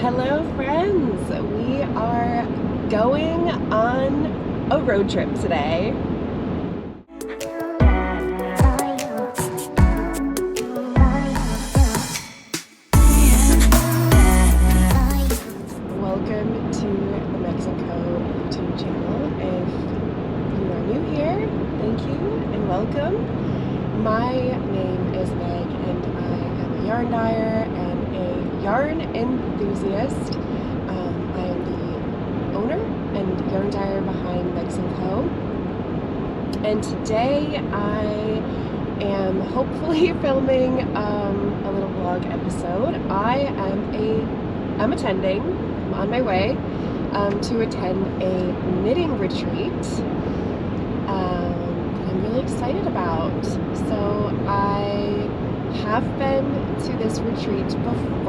Hello friends, we are going on a road trip today. Welcome to the Mexico YouTube channel. If you are new here, thank you and welcome. My name is Meg and I am a yarn dyer and a yarn enthusiast. I am the owner and yarn dyer behind Mexico. And today I am hopefully filming a little vlog episode. I'm attending, I'm on my way to attend a knitting retreat that I'm really excited about. So I have been to this retreat before.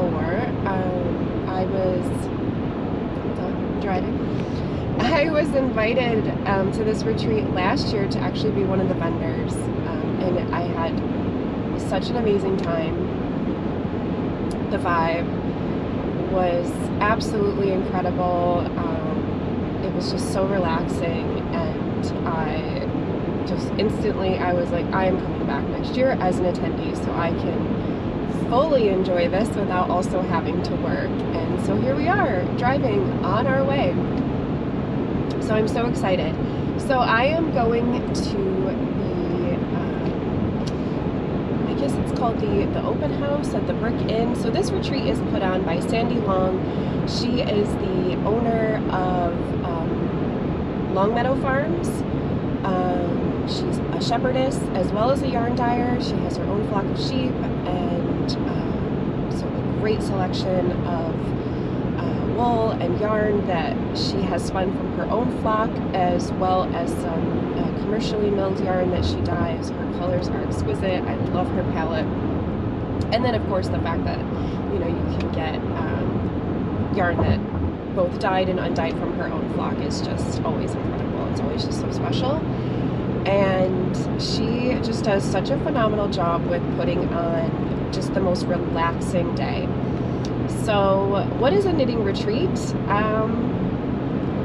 I was invited to this retreat last year to actually be one of the vendors, and I had such an amazing time. The vibe was absolutely incredible. It was just so relaxing, and I just instantly, I was like, I am coming back next year as an attendee so I can fully enjoy this without also having to work. And so here we are, driving on our way. So I'm so excited. So I am going to I guess it's called the open house at the Brick Inn. So this retreat is put on by Sandy Long. She is the owner of Longmeadow Farms. She's a shepherdess as well as a yarn dyer. She has her own flock of sheep and so a great selection of wool and yarn that she has spun from her own flock, as well as some commercially milled yarn that she dyes. Her colors are exquisite. I love her palette. And then of course the fact that, you know, you can get yarn that both dyed and undyed from her own flock is just always incredible. It's always just so special. And she just does such a phenomenal job with putting on just the most relaxing day. So what is a knitting retreat?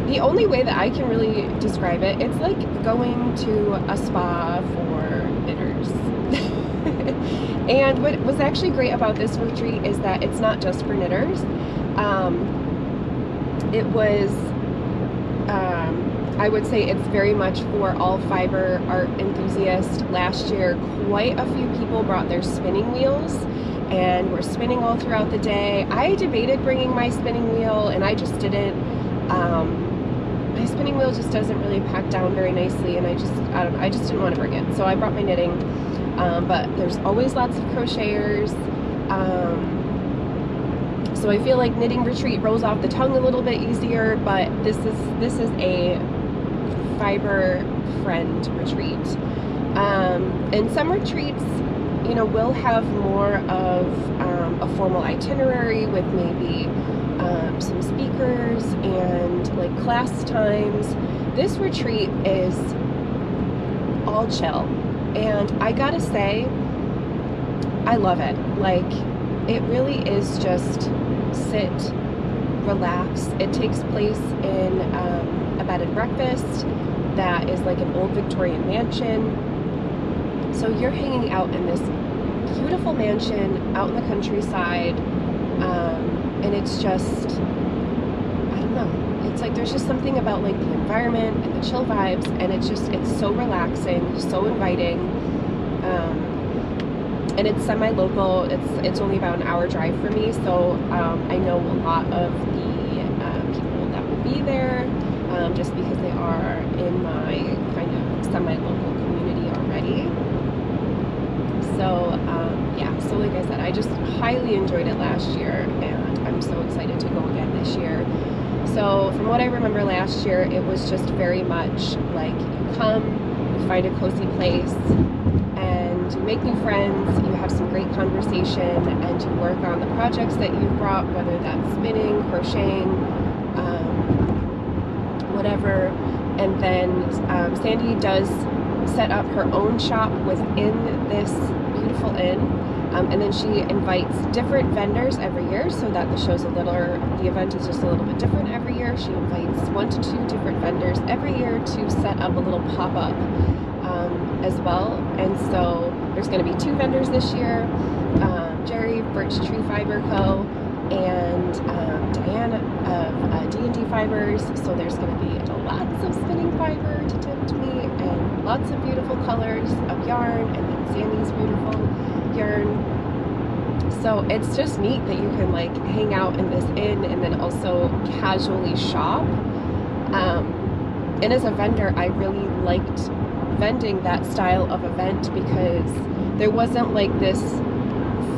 The only way that I can really describe it, it's like going to a spa for knitters. And what was actually great about this retreat is that it's not just for knitters. It was, I would say it's very much for all fiber art enthusiasts. Last year, quite a few people brought their spinning wheels and we're spinning all throughout the day. I debated bringing my spinning wheel and I just didn't. My spinning wheel just doesn't really pack down very nicely, and I just didn't want to bring it. So I brought my knitting, but there's always lots of crocheters. So I feel like knitting retreat rolls off the tongue a little bit easier, but this is a fiber friend retreat. And some retreats, you know, will have more of a formal itinerary with maybe some speakers and like class times. This retreat is all chill, and I gotta say, I love it. Like, it really is just sit, relax. It takes place in a bed and breakfast that is like an old Victorian mansion. So you're hanging out in this beautiful mansion out in the countryside, and it's just, I don't know, it's like there's just something about like the environment and the chill vibes, and it's so relaxing, so inviting, and it's semi-local. It's only about an hour drive for me, so I know a lot of the people that will be there, just because they are in my kind of semi-local community already. So yeah, so like I said, I just highly enjoyed it last year, and I'm so excited to go again this year. So from what I remember last year, it was just very much like you come, you find a cozy place, and you make new friends, you have some great conversation, and you work on the projects that you've brought, whether that's spinning, crocheting, whatever. And then Sandy does set up her own shop within this beautiful inn, And then she invites different vendors every year, so that the event is just a little bit different every year. She invites 1 to 2 different vendors every year to set up a little pop-up as well. And so there's going to be 2 vendors this year, Jerry, Birch Tree Fiber Co., and Diane of D&D Fibers. So there's going to be lots of spinning fiber to tempt me, and lots of beautiful colors of yarn, and then Sandy's beautiful yarn. So it's just neat that you can like hang out in this inn and then also casually shop. And as a vendor, I really liked vending that style of event because there wasn't like this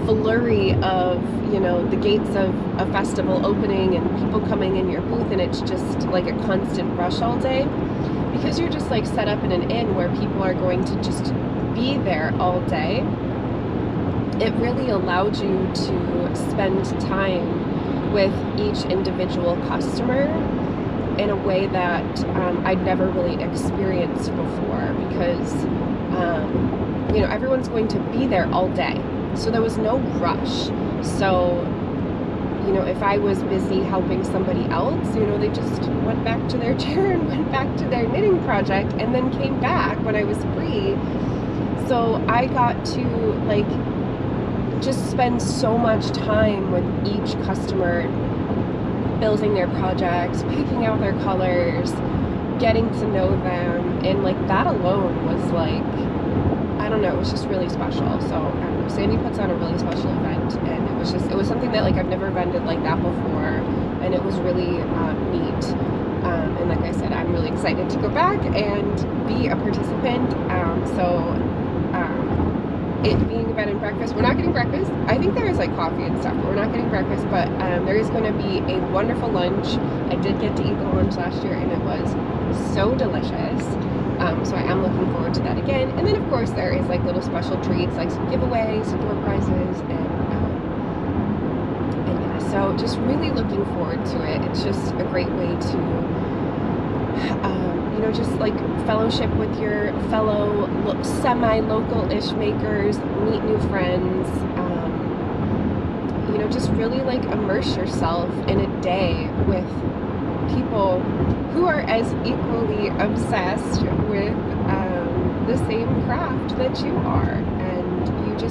flurry of, you know, the gates of a festival opening and people coming in your booth, and it's just like a constant rush all day, because you're just like set up in an inn where people are going to just be there all day. It really allowed you to spend time with each individual customer in a way that I'd never really experienced before, because you know, everyone's going to be there all day. So there was no rush. So, you know, if I was busy helping somebody else, you know, they just went back to their chair and went back to their knitting project and then came back when I was free. So I got to like just spend so much time with each customer, building their projects, picking out their colors, getting to know them. And like that alone was like, I don't know, it was just really special. So Sandy puts on a really special event, and it was something that like I've never vended like that before, and it was really neat. And like I said, I'm really excited to go back and be a participant. It being a bed and breakfast, we're not getting breakfast. I think there is like coffee and stuff, but we're not getting breakfast. But there is going to be a wonderful lunch. I did get to eat the lunch last year, and it was so delicious. So I am looking forward to that again. And then of course there is like little special treats, like some giveaways, some door prizes, and yeah, so just really looking forward to it. It's just a great way to, you know, just like fellowship with your fellow semi-local-ish makers, meet new friends, you know, just really like immerse yourself in a day with people who are as equally obsessed with the same craft that you are, and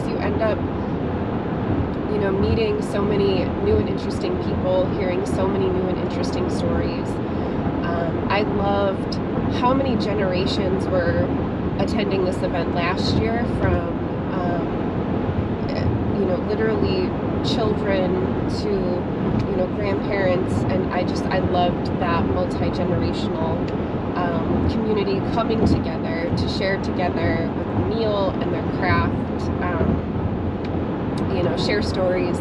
you end up, you know, meeting so many new and interesting people, hearing so many new and interesting stories. I loved how many generations were attending this event last year, from you know, literally children to, you know, grandparents, and I loved that multi-generational community coming together to share together with a meal and their craft, you know, share stories,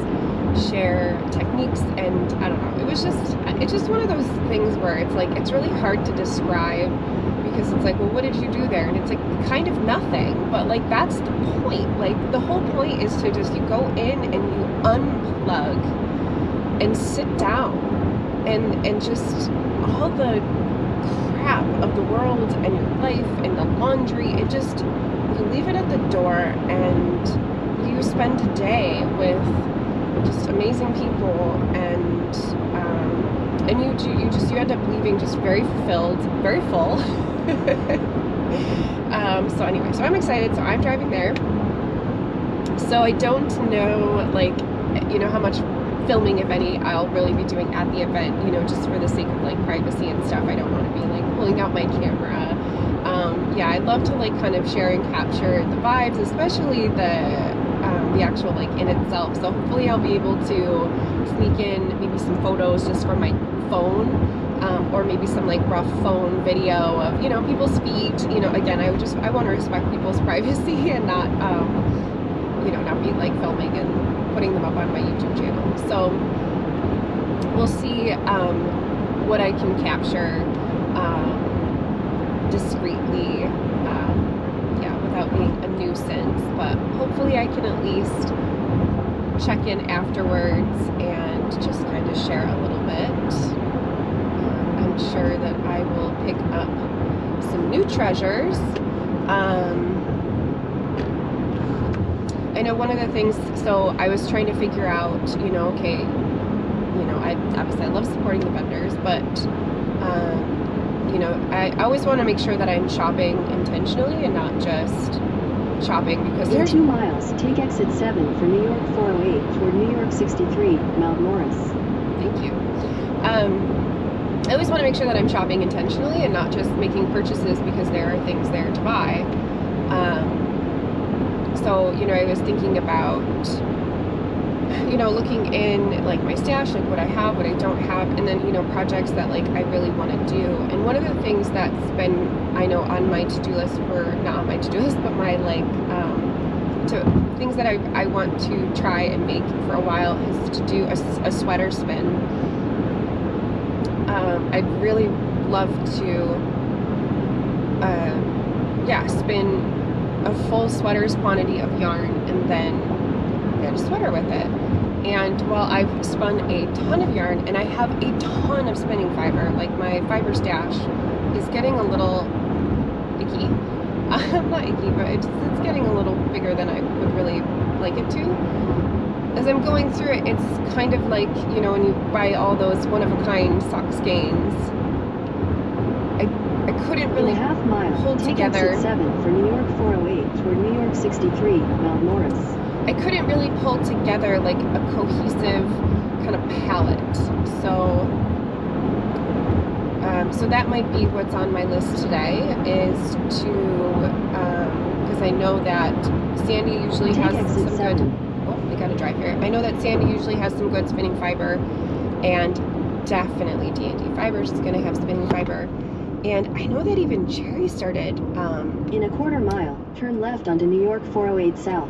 share techniques, and I don't know, it's just one of those things where it's like, it's really hard to describe, because it's like, well, what did you do there? And it's like kind of nothing, but like that's the point. Like the whole point is to just, you go in and you unplug and sit down, and just all the crap of the world and your life and the laundry, it just, you leave it at the door and you spend a day with just amazing people, and you end up leaving just very fulfilled, very full. So anyway, so I'm excited. So I'm driving there. So I don't know, like, you know, how much filming, if any, I'll really be doing at the event, you know, just for the sake of like privacy and stuff. I don't want to be like pulling out my camera. Yeah, I'd love to like kind of share and capture the vibes, especially the actual like inn itself. So hopefully I'll be able to sneak in maybe some photos just from my phone, or maybe some like rough phone video of, you know, people's feet. You know, again, I want to respect people's privacy and not, you know, not be like filming and putting them up on my YouTube channel. So we'll see what I can capture discreetly, yeah, without being a nuisance, but hopefully I can at least check in afterwards and just kind of share a little bit. I'm sure that I will pick up some new treasures. I know one of the things, so I was trying to figure out, you know, okay, you know, obviously I love supporting the vendors, but, you know, I always want to make sure that I'm shopping intentionally and not just shopping because In 2 miles, take exit 7 for New York 408 toward New York 63, Mount Morris. Thank you. I always want to make sure that I'm shopping intentionally and not just making purchases because there are things there to buy. So, you know, I was thinking about, you know, looking in like my stash, like what I have, what I don't have, and then, you know, projects that like I really want to do. And one of the things that's been, I know, on my to-do list for, not on my to-do list, but my like, things that I want to try and make for a while is to do a sweater spin. I'd really love to, yeah, spin a full sweater's quantity of yarn and then get a sweater with it. And while I've spun a ton of yarn and I have a ton of spinning fiber, like my fiber stash is getting a little icky. Not icky, but it's getting a little bigger than I would really like it to. As I'm going through it, it's kind of like, you know, when you buy all those one-of-a-kind sock skeins, I couldn't really hold together. Exit 7 for New York 408 toward New York 63, Mount Morris. I couldn't really pull together like a cohesive kind of palette. So, so that might be what's on my list today is to, because I know that Sandy usually has some good, oh, I gotta drive here. I know that Sandy usually has some good spinning fiber, and definitely D&D Fibers is gonna have spinning fiber. And I know that even Jerry started. In a quarter mile, turn left onto New York 408 South.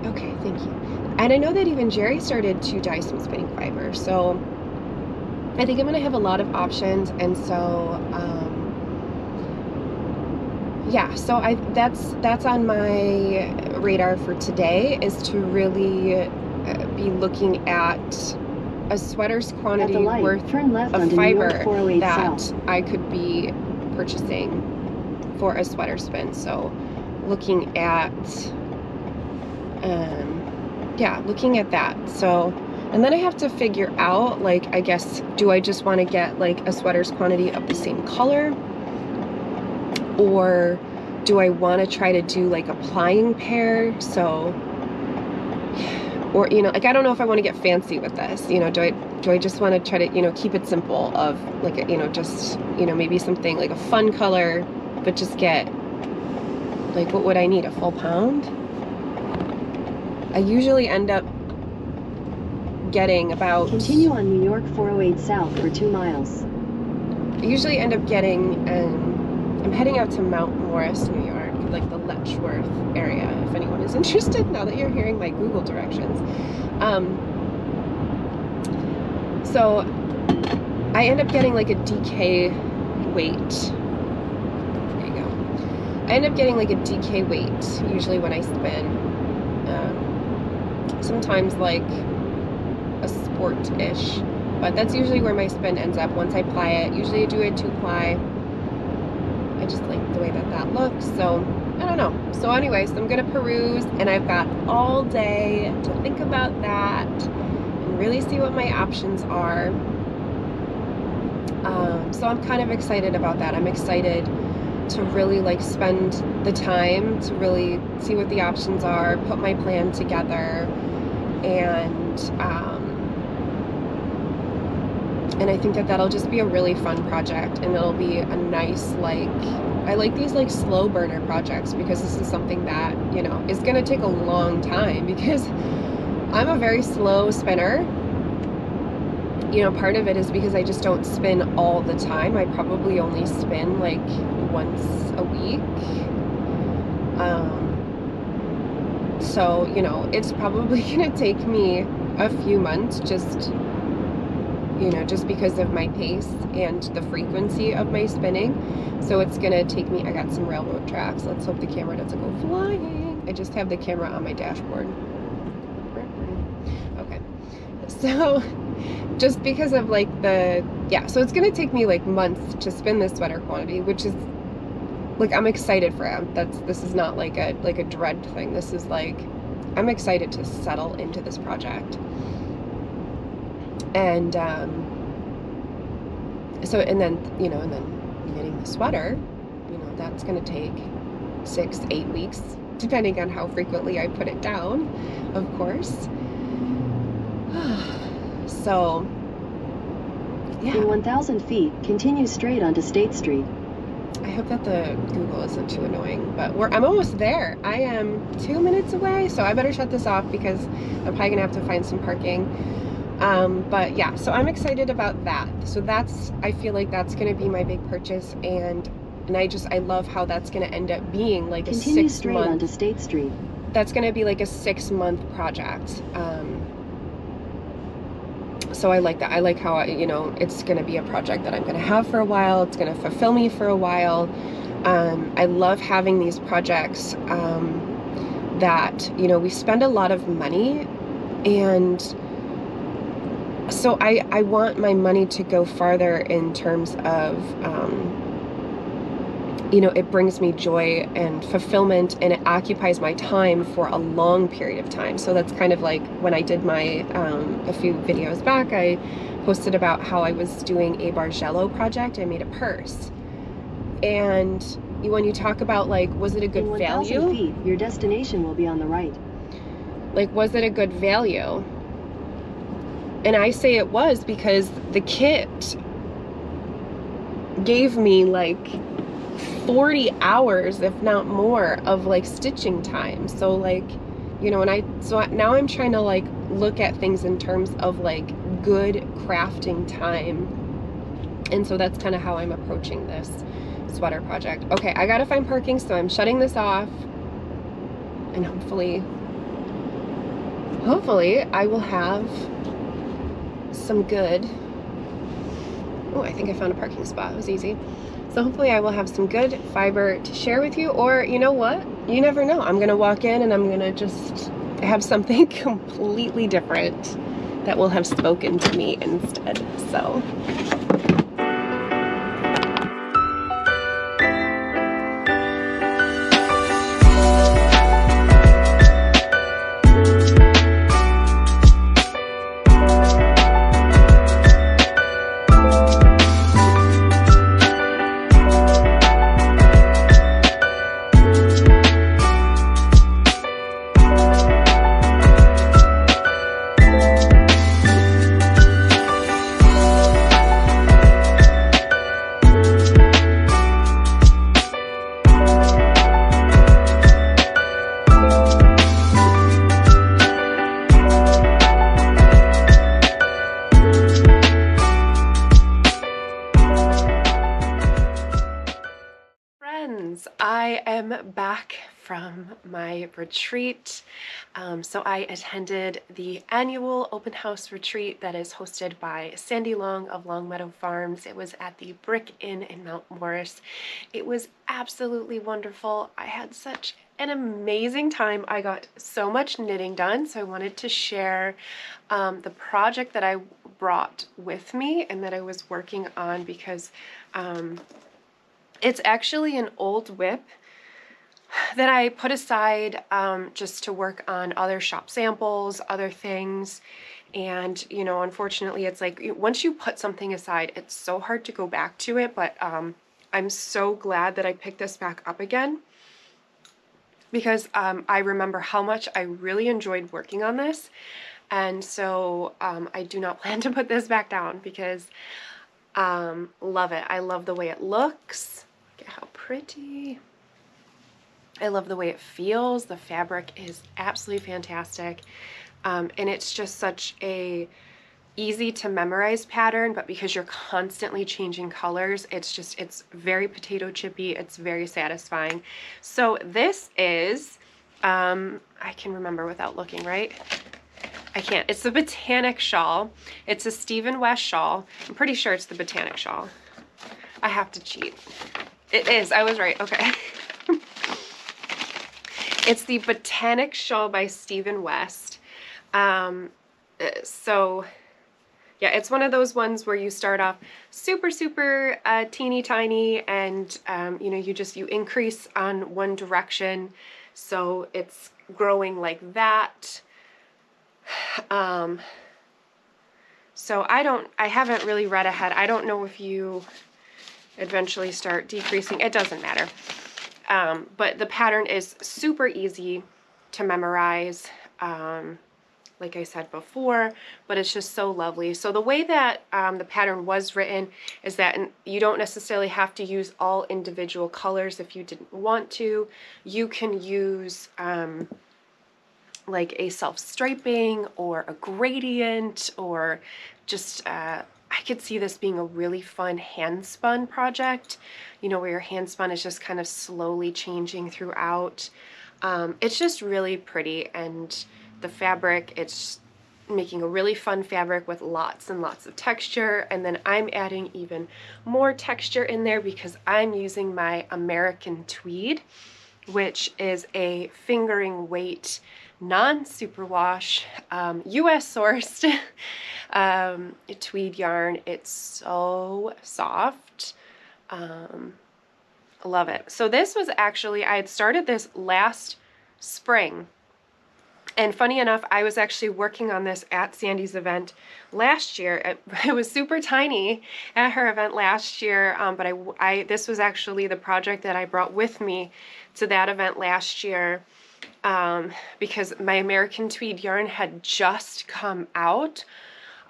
Okay, thank you. And I know that even Jerry started to dye some spinning fiber. So I think I'm going to have a lot of options. And so, yeah, so that's on my radar for today is to really be looking at a sweater's quantity worth of fiber that I could be purchasing for a sweater spin. So looking at yeah, looking at that. So, and then I have to figure out, like, I guess, do I just want to get like a sweater's quantity of the same color, or do I want to try to do like a plying pair? So, or, you know, like, I don't know if I want to get fancy with this, you know, do I just want to try to, you know, keep it simple of like, you know, just, you know, maybe something like a fun color, but just get like, what would I need, a full pound? I usually end up getting about, continue on New York 408 South for 2 miles. I usually end up getting, I'm heading out to Mount Morris, New York, like the Letchworth area, if anyone is interested, now that you're hearing my Google directions. So I end up getting like a DK weight. There you go. I end up getting like a DK weight, usually when I spin. Sometimes like a sport-ish, but that's usually where my spin ends up once I ply it. Usually I do a 2-ply. I just like the way that looks, so I don't know. So anyways, I'm gonna peruse, and I've got all day to think about that and really see what my options are. So I'm kind of excited about that. I'm excited to really like spend the time to really see what the options are, put my plan together, and I think that that'll just be a really fun project, and it'll be a nice, like, I like these like slow burner projects because this is something that, you know, is gonna take a long time because I'm a very slow spinner. You know, part of it is because I just don't spin all the time. I probably only spin like once a week. So, you know, it's probably gonna take me a few months just, you know, just because of my pace and the frequency of my spinning. So it's gonna take me, I got some railroad tracks. Let's hope the camera doesn't go flying. I just have the camera on my dashboard. Okay. So just because of like so it's gonna take me like months to spin this sweater quantity, which is like, I'm excited for it. This is not like a dread thing. This is like, I'm excited to settle into this project. And so, and then, you know, and then knitting the sweater, you know, that's going to take 6 to 8 weeks, depending on how frequently I put it down, of course. So, yeah. In 1,000 feet, continue straight onto State Street. I hope that the Google isn't too annoying, but I'm almost there. I am 2 minutes away, so I better shut this off because I'm probably gonna have to find some parking. But yeah, so I'm excited about that. So I feel like that's gonna be my big purchase, and I love how that's gonna end up being like Continue straight onto State Street. That's gonna be like a 6-month project. So I like that. I like how, you know, it's going to be a project that I'm going to have for a while. It's going to fulfill me for a while. I love having these projects that, you know, we spend a lot of money, and so I want my money to go farther in terms of, you know, it brings me joy and fulfillment, and it occupies my time for a long period of time. So that's kind of like when I did my, a few videos back, I posted about how I was doing a Bargello project. I made a purse. And when you talk about like, was it a good value? In 1,000 feet, your destination will be on the right. Like, was it a good value? And I say it was because the kit gave me like 40 hours, if not more, of like stitching time. So like, you know, now I'm trying to like look at things in terms of like good crafting time. And so that's kind of how I'm approaching this sweater project. Okay, I gotta find parking, so I'm shutting this off, and hopefully I will have some good, oh, I think I found a parking spot. It was easy. So hopefully I will have some good fiber to share with you, or you know what? You never know. I'm gonna walk in and I'm gonna just have something completely different that will have spoken to me instead. So. I am back from my retreat. So I attended the annual open house retreat that is hosted by Sandy Long of Longmeadow Farms. It was at the Brick Inn in Mount Morris. It was absolutely wonderful. I had such an amazing time. I got so much knitting done, so I wanted to share the project that I brought with me and that I was working on, because it's actually an old WIP that I put aside just to work on other shop samples, other things. And, you know, unfortunately, it's like once you put something aside, it's so hard to go back to it. But I'm so glad that I picked this back up again, because I remember how much I really enjoyed working on this. And so I do not plan to put this back down, because love it. I love the way it looks. Look at how pretty. I love the way it feels. The fabric is absolutely fantastic. And it's just such a easy to memorize pattern, but because you're constantly changing colors, it's very potato chippy. It's very satisfying. So this is, I can remember without looking, right? I can't. It's the Botanic shawl. It's a Stephen West shawl. I'm pretty sure it's the Botanic shawl. I have to cheat. It is. I was right. Okay. It's the Botanic shawl by Stephen West. So yeah, it's one of those ones where you start off super, super teeny tiny, and you know, you increase on one direction So it's growing like that. So I haven't really read ahead. I don't know if you eventually start decreasing. It doesn't matter. But the pattern is super easy to memorize, like I said before, but it's just so lovely. So the way that the pattern was written is that you don't necessarily have to use all individual colors if you didn't want to. You can use like a self-striping or a gradient, or just I could see this being a really fun hand-spun project, you know, where your hand-spun is just kind of slowly changing throughout. It's just really pretty, and the fabric, it's making a really fun fabric with lots and lots of texture. And then I'm adding even more texture in there because I'm using my American tweed, which is a fingering weight non-superwash US sourced tweed yarn. It's so soft. Love it. So this was actually, I had started this last spring, and funny enough, I was actually working on this at Sandy's event last year. It was super tiny at her event last year, but this was actually the project that I brought with me to that event last year, because my American tweed yarn had just come out.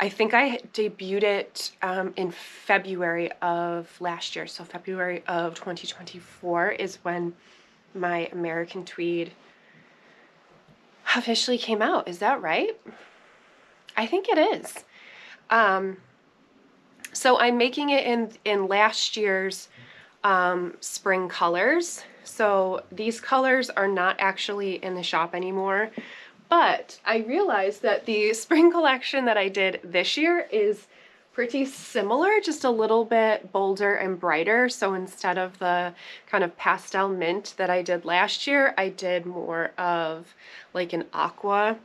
I think I debuted it in February of last year. So February of 2024 is when my American tweed officially came out. Is that right? I think it is. So I'm making it in last year's spring colors. So these colors are not actually in the shop anymore, but I realized that the spring collection that I did this year is pretty similar, just a little bit bolder and brighter. So instead of the kind of pastel mint that I did last year, I did more of like an aqua.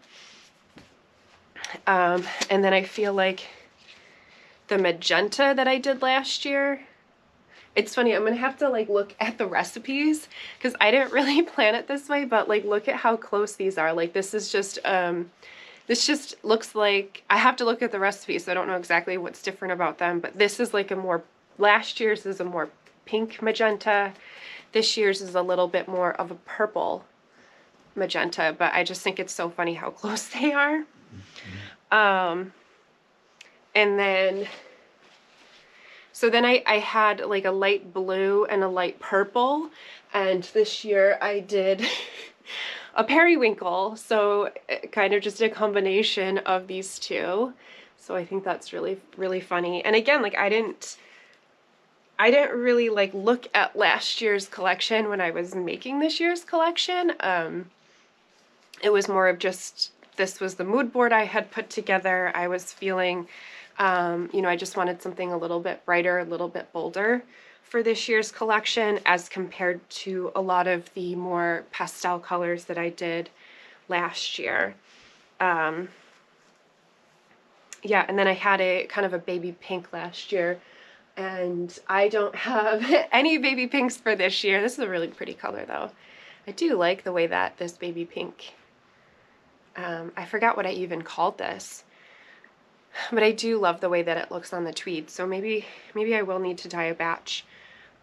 And then I feel like the magenta that I did last year, it's funny, I'm gonna have to like look at the recipes because I didn't really plan it this way, but like look at how close these are. Like this is just, this just looks like, I have to look at the recipes, so I don't know exactly what's different about them, but this is like a more, last year's is a more pink magenta. This year's is a little bit more of a purple magenta, but I just think it's so funny how close they are. And then, so then I had like a light blue and a light purple, and this year I did a periwinkle, so kind of just a combination of these two. So I think that's really, really funny. And again, like I didn't really like look at last year's collection when I was making this year's collection. It was more of just, this was the mood board I had put together. I was feeling, you know, I just wanted something a little bit brighter, a little bit bolder for this year's collection as compared to a lot of the more pastel colors that I did last year. Yeah, and then I had a kind of a baby pink last year, and I don't have any baby pinks for this year. This is a really pretty color though. I do like the way that this baby pink, I forgot what I even called this, but I do love the way that it looks on the tweed. So maybe I will need to dye a batch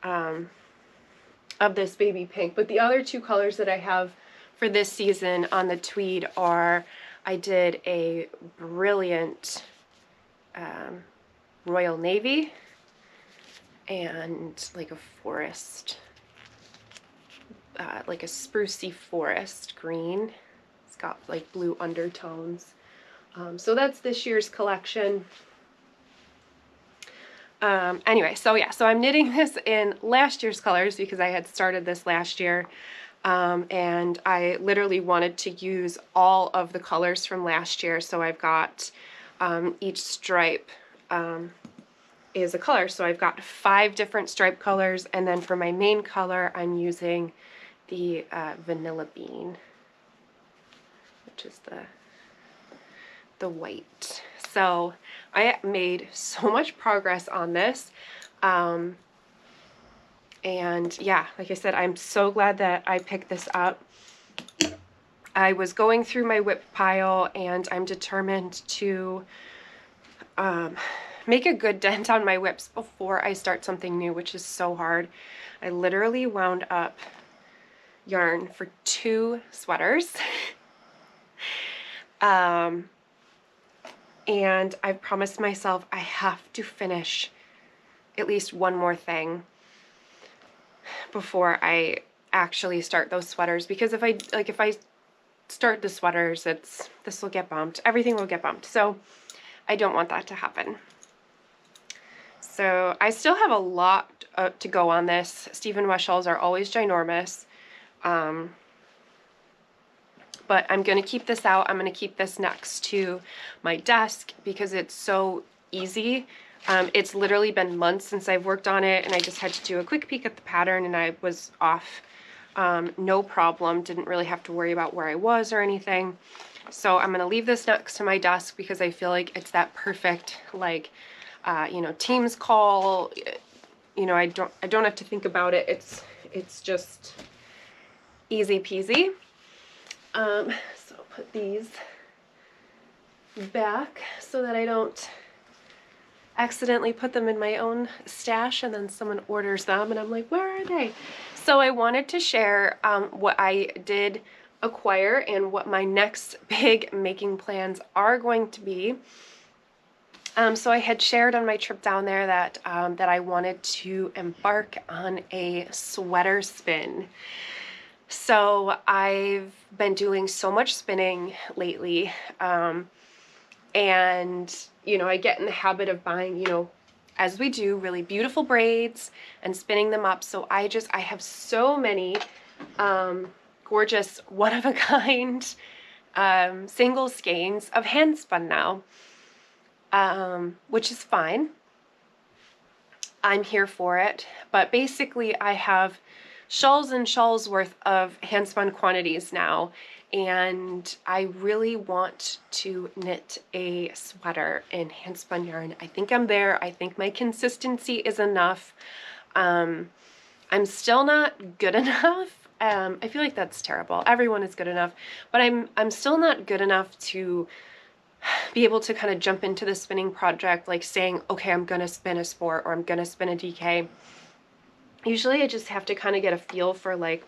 of this baby pink. But the other two colors that I have for this season on the tweed are, I did a brilliant royal navy and like a forest, like a sprucey forest green. It's got like blue undertones. So that's this year's collection. Anyway, so yeah, so I'm knitting this in last year's colors because I had started this last year, and I literally wanted to use all of the colors from last year. So I've got each stripe is a color. So I've got 5 different stripe colors, and then for my main color, I'm using the vanilla bean, which is the white. So I made so much progress on this. And yeah, like I said, I'm so glad that I picked this up. I was going through my whip pile, and I'm determined to make a good dent on my whips before I start something new, which is so hard. I literally wound up yarn for 2 sweaters. And I've promised myself I have to finish at least one more thing before I actually start those sweaters, because if I start the sweaters, this will get bumped. Everything will get bumped. So I don't want that to happen. So I still have a lot to go on this. Stephen West shawls are always ginormous. But I'm going to keep this out. I'm going to keep this next to my desk because it's so easy. It's literally been months since I've worked on it, and I just had to do a quick peek at the pattern, and I was off. No problem. Didn't really have to worry about where I was or anything. So I'm going to leave this next to my desk because I feel like it's that perfect, like, you know, Teams call. You know, I don't have to think about it. It's just easy peasy. So I'll put these back so that I don't accidentally put them in my own stash and then someone orders them and I'm like, where are they? So I wanted to share what I did acquire and what my next big making plans are going to be. So I had shared on my trip down there that that I wanted to embark on a sweater spin. So I've been doing so much spinning lately, and, you know, I get in the habit of buying, you know, as we do, really beautiful braids and spinning them up. So I have so many gorgeous one-of-a-kind single skeins of hand spun now, which is fine. I'm here for it. But basically I have shawls and shawls worth of hand spun quantities now, and I really want to knit a sweater in hand spun yarn. I think I'm there. I think my consistency is enough. I'm still not good enough. I feel like that's terrible. Everyone is good enough, but I'm still not good enough to be able to kind of jump into the spinning project, like saying, okay, I'm gonna spin a sport or I'm gonna spin a DK. Usually I just have to kind of get a feel for, like,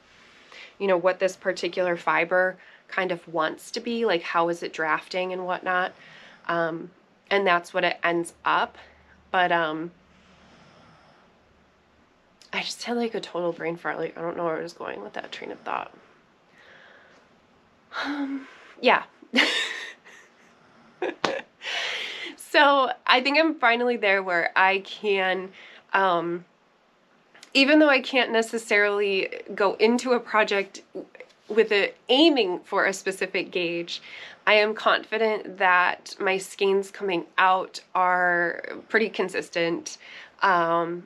you know, what this particular fiber kind of wants to be, like how is it drafting and whatnot. And that's what it ends up. But I just had like a total brain fart. Like, I don't know where I was going with that train of thought. Yeah. So I think I'm finally there where I can, even though I can't necessarily go into a project with it aiming for a specific gauge, I am confident that my skeins coming out are pretty consistent, and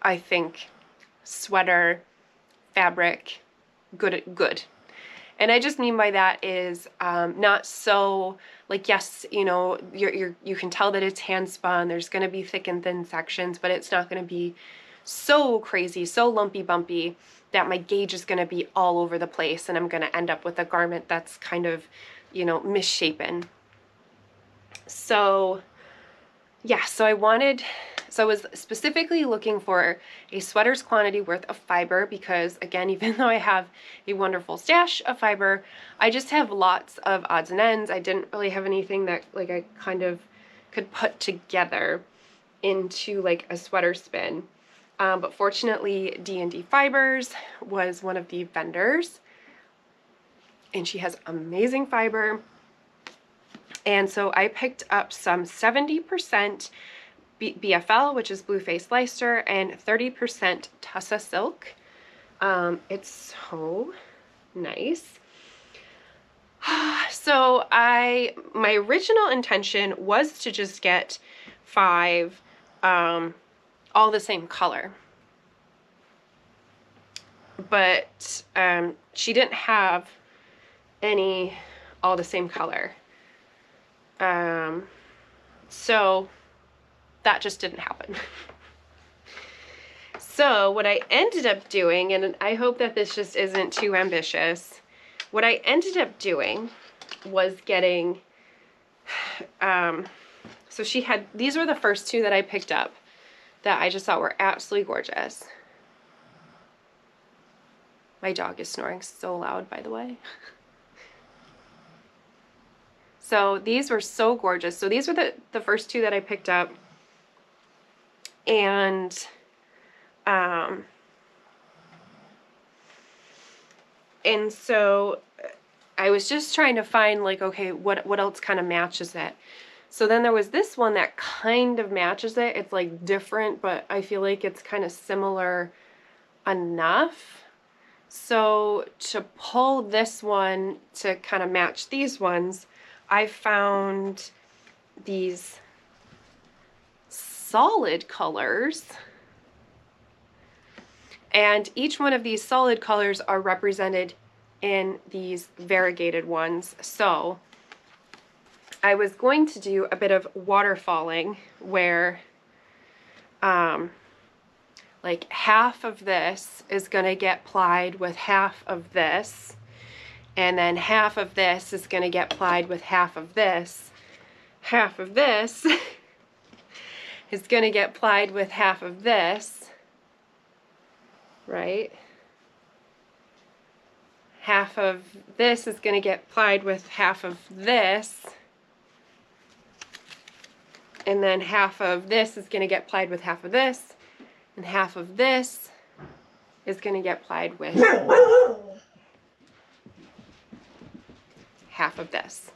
I think sweater fabric good. And I just mean by that is not so, like, yes, you know, you can tell that it's hand spun. There's going to be thick and thin sections, but it's not going to be so crazy, so lumpy bumpy that my gauge is going to be all over the place and I'm going to end up with a garment that's kind of, you know, misshapen. So yeah, so I was specifically looking for a sweater's quantity worth of fiber because, again, even though I have a wonderful stash of fiber, I just have lots of odds and ends. I didn't really have anything that, like, I kind of could put together into, like, a sweater spin. But fortunately, D&D Fibers was one of the vendors, and she has amazing fiber. And so I picked up some 70% BFL, which is Blue Face Leicester, and 30% Tussa Silk. It's so nice. So my original intention was to just get 5 all the same color, but she didn't have any all the same color, so that just didn't happen. So what I ended up doing, and I hope that this just isn't too ambitious, what I ended up doing was getting, so she had, these were the first two that I picked up that I just thought were absolutely gorgeous. My dog is snoring so loud, by the way. So these were so gorgeous. So these were the first two that I picked up. And so I was just trying to find, like, okay, what else kind of matches it. So then there was this one that kind of matches it. It's like different, but I feel like it's kind of similar enough. So to pull this one to kind of match these ones, I found these solid colors. And each one of these solid colors are represented in these variegated ones. So I was going to do a bit of waterfalling where like half of this is going to get plied with half of this, and then half of this is going to get plied with half of this. Half of this is going to get plied with half of this, right? Half of this is going to get plied with half of this, and then half of this is going to get plied with half of this, and half of this is going to get plied with half of this.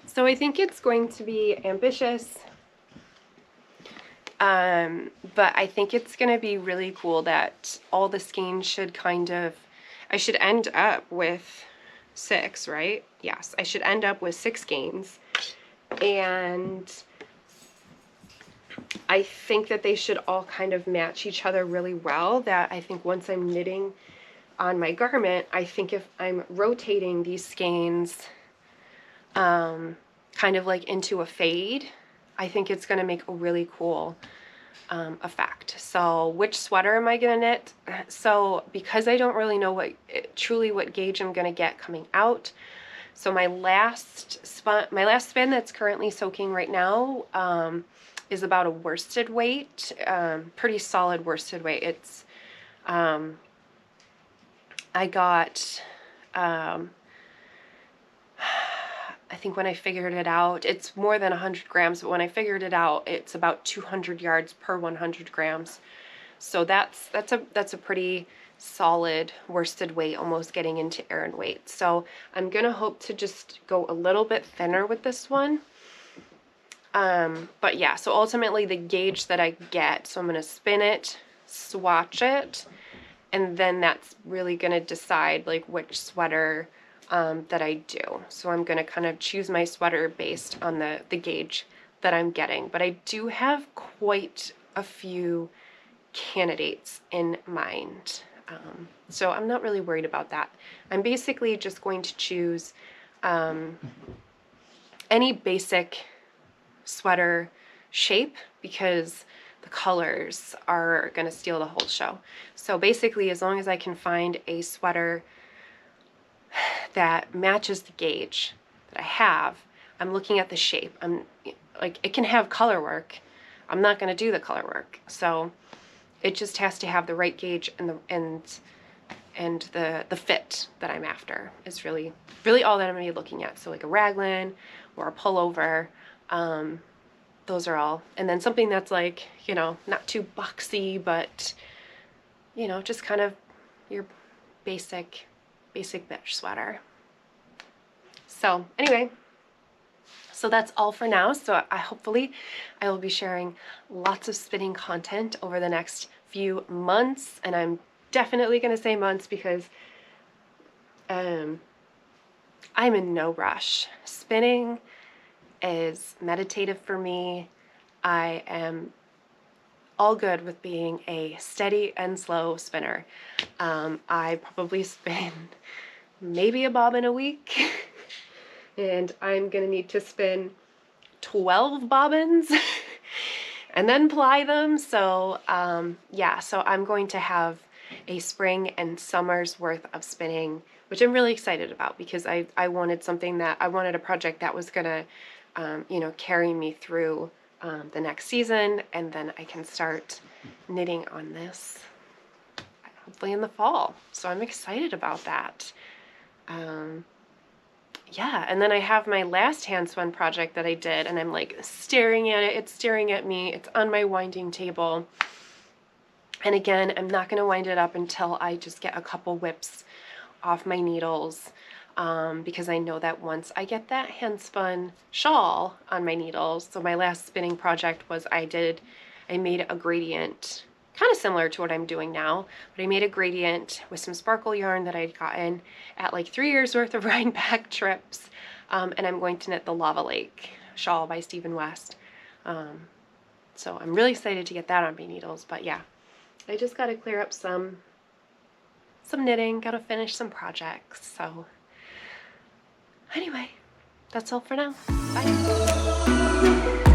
So I think it's going to be ambitious, but I think it's going to be really cool that all the skeins should kind of, I should end up with 6, right? Yes, I should end up with 6 skeins, and I think that they should all kind of match each other really well. That I think once I'm knitting on my garment, I think if I'm rotating these skeins kind of like into a fade, I think it's going to make a really cool effect. So which sweater am I going to knit? So because I don't really know truly what gauge I'm going to get coming out, so my last spin that's currently soaking right now is about a worsted weight, pretty solid worsted weight. It's I got I think when I figured it out, it's more than 100 grams, but when I figured it out, it's about 200 yards per 100 grams. So that's a pretty solid worsted weight, almost getting into Aran weight. So I'm gonna hope to just go a little bit thinner with this one. But yeah, so ultimately the gauge that I get, so I'm gonna spin it, swatch it, and then that's really gonna decide like which sweater that I do. So I'm going to kind of choose my sweater based on the gauge that I'm getting. But I do have quite a few candidates in mind. So I'm not really worried about that. I'm basically just going to choose any basic sweater shape because the colors are going to steal the whole show. So basically, as long as I can find a sweater that matches the gauge that I have, I'm looking at the shape. I'm like, it can have color work. I'm not going to do the color work. So it just has to have the right gauge and the fit that I'm after is really all that I'm going to be looking at. So like a raglan or a pullover, those are all. And then something that's like, you know, not too boxy, but, you know, just kind of your basic bitch sweater. So anyway, so that's all for now. So hopefully I will be sharing lots of spinning content over the next few months, and I'm definitely going to say months because I'm in no rush. Spinning is meditative for me. I am all good with being a steady and slow spinner. I probably spin maybe a bobbin a week. and I'm gonna need to spin 12 bobbins and then ply them. So yeah, so I'm going to have a spring and summer's worth of spinning, which I'm really excited about because I wanted something that I wanted a project that was gonna you know, carry me through the next season, and then I can start knitting on this hopefully in the fall. So I'm excited about that. Yeah, and then I have my last hand spun project that I did, and I'm like staring at it, it's staring at me, it's on my winding table. And again, I'm not gonna wind it up until I just get a couple whips off my needles, because I know that once I get that hand spun shawl on my needles, so my last spinning project was I made a gradient, kind of similar to what I'm doing now, but I made a gradient with some sparkle yarn that I'd gotten at like 3 years worth of Rhinebeck trips, and I'm going to knit the Lava Lake shawl by Stephen West. So I'm really excited to get that on my needles, but yeah, I just got to clear up some knitting, got to finish some projects. So anyway, that's all for now. Bye.